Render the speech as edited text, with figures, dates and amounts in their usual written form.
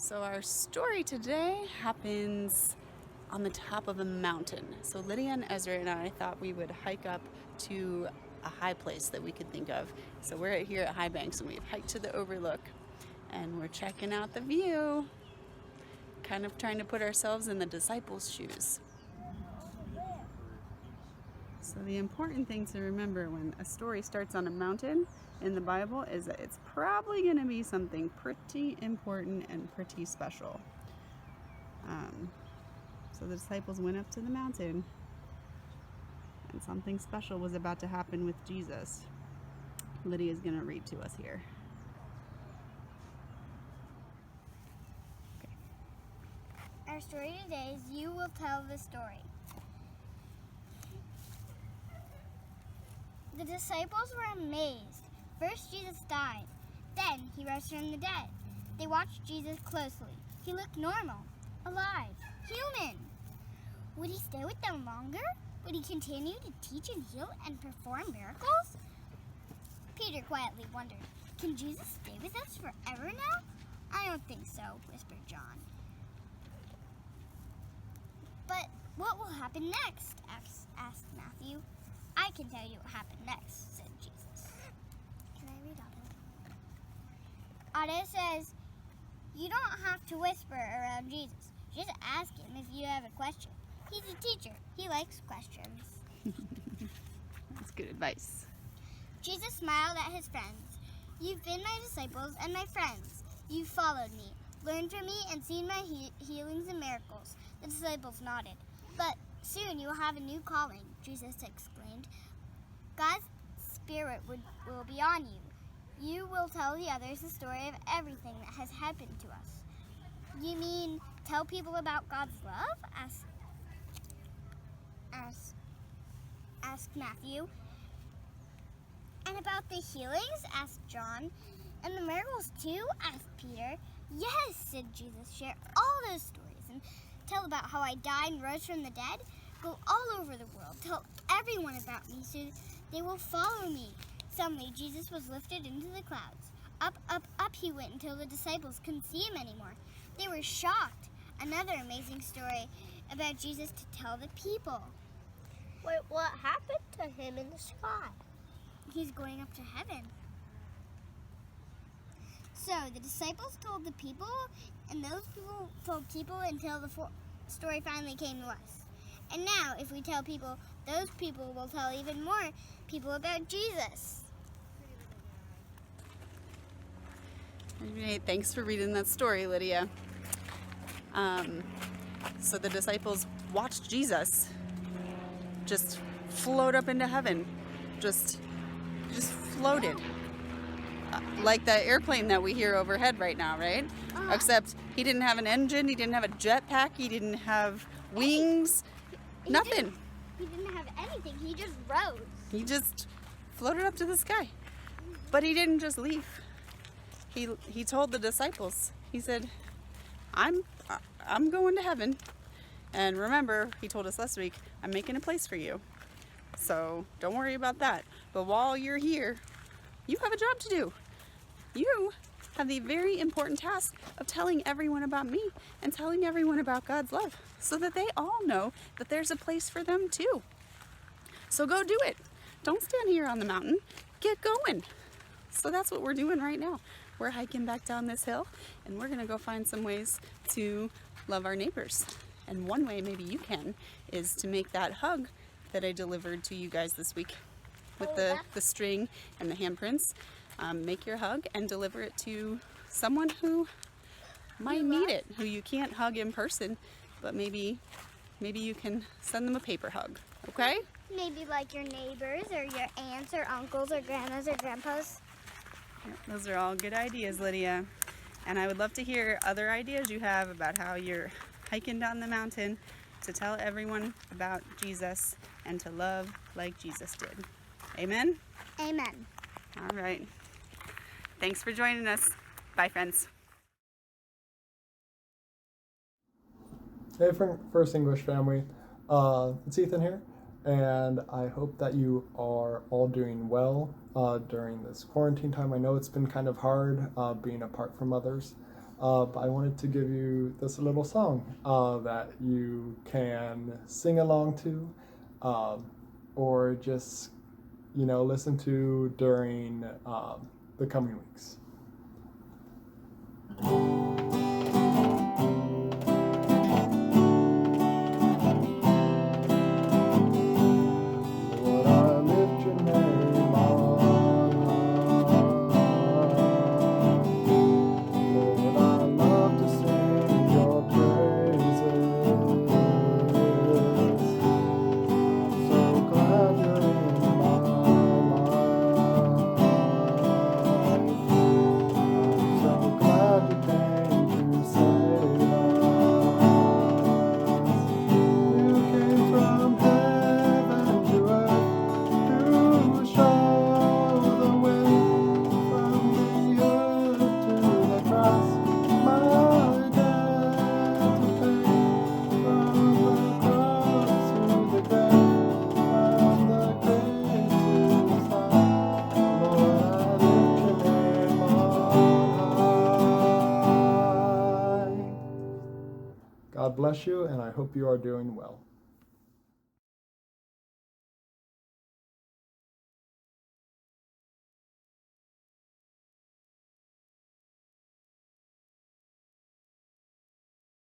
So our story today happens on the top of a mountain. So Lydia and Ezra and I thought we would hike up to a high place that we could think of. So we're here at High Banks and we've hiked to the overlook and we're checking out the view, kind of trying to put ourselves in the disciples' shoes. So the important thing to remember when a story starts on a mountain in the Bible is that it's probably going to be something pretty important and pretty special. So the disciples went up to the mountain and something special was about to happen with Jesus. Lydia is going to read to us here. Okay. Our story today is You Will Tell the Story. The disciples were amazed. First, Jesus died. Then, he rose from the dead. They watched Jesus closely. He looked normal, alive, human. Would he stay with them longer? Would he continue to teach and heal and perform miracles? Peter quietly wondered, can Jesus stay with us forever now? I don't think so, whispered John. But what will happen next? Asked Matthew. I can tell you what happened next, said Jesus. Can I read Otto? Otto says, you don't have to whisper around Jesus. Just ask him if you have a question. He's a teacher. He likes questions. That's good advice. Jesus smiled at his friends. You've been my disciples and my friends. You've followed me, learned from me, and seen my healings and miracles. The disciples nodded. But soon you will have a new calling, Jesus exclaimed. God's Spirit will be on you. You will tell the others the story of everything that has happened to us. You mean tell people about God's love? Asked Matthew. And about the healings? Asked John. And the miracles too? Asked Peter. Yes, said Jesus. Share all those stories and tell about how I died and rose from the dead. Go all over the world. Tell everyone about me so they will follow me. Suddenly, Jesus was lifted into the clouds. Up, up, up he went until the disciples couldn't see him anymore. They were shocked. Another amazing story about Jesus to tell the people. Wait, what happened to him in the sky? He's going up to heaven. So the disciples told the people, and those people told people until the story finally came to us. And now, if we tell people, those people will tell even more people about Jesus. Great. Thanks for reading that story, Lydia. So the disciples watched Jesus just float up into heaven. Just floated. Like that airplane that we hear overhead right now, right? Except he didn't have an engine, he didn't have a jetpack, he didn't have wings, nothing. He didn't have anything, he just rose. He just floated up to the sky. But he didn't just leave. He told the disciples, he said, I'm going to heaven. And remember, he told us last week, I'm making a place for you. So don't worry about that. But while you're here, you have a job to do. You have the very important task of telling everyone about me and telling everyone about God's love so that they all know that there's a place for them too. So go do it. Don't stand here on the mountain. Get going. So that's what we're doing right now. We're hiking back down this hill and we're going to go find some ways to love our neighbors. And one way maybe you can is to make that hug that I delivered to you guys this week with the string and the handprints. Make your hug and deliver it to someone who might need it, who you can't hug in person, but maybe you can send them a paper hug, okay? Maybe like your neighbors or your aunts or uncles or grandmas or grandpas. Yeah, those are all good ideas, Lydia. And I would love to hear other ideas you have about how you're hiking down the mountain to tell everyone about Jesus and to love like Jesus did. Amen? Amen. All right. Thanks for joining us. Bye, friends. Hey, First English family. It's Ethan here, and I hope that you are all doing well during this quarantine time. I know it's been kind of hard being apart from others, But I wanted to give you this little song that you can sing along to, or just, listen to during the coming weeks. Lord, I lift your name on high. Lord, I love to sing your praises. I'm so glad you're in my life. I'm so glad you came to save us. You came from heaven to earth to show the way from the earth to the cross. My debt to pay from the cross to the grave, from the grave to the sky. Lord, I lift your name on high. God bless you, and I hope you are doing well.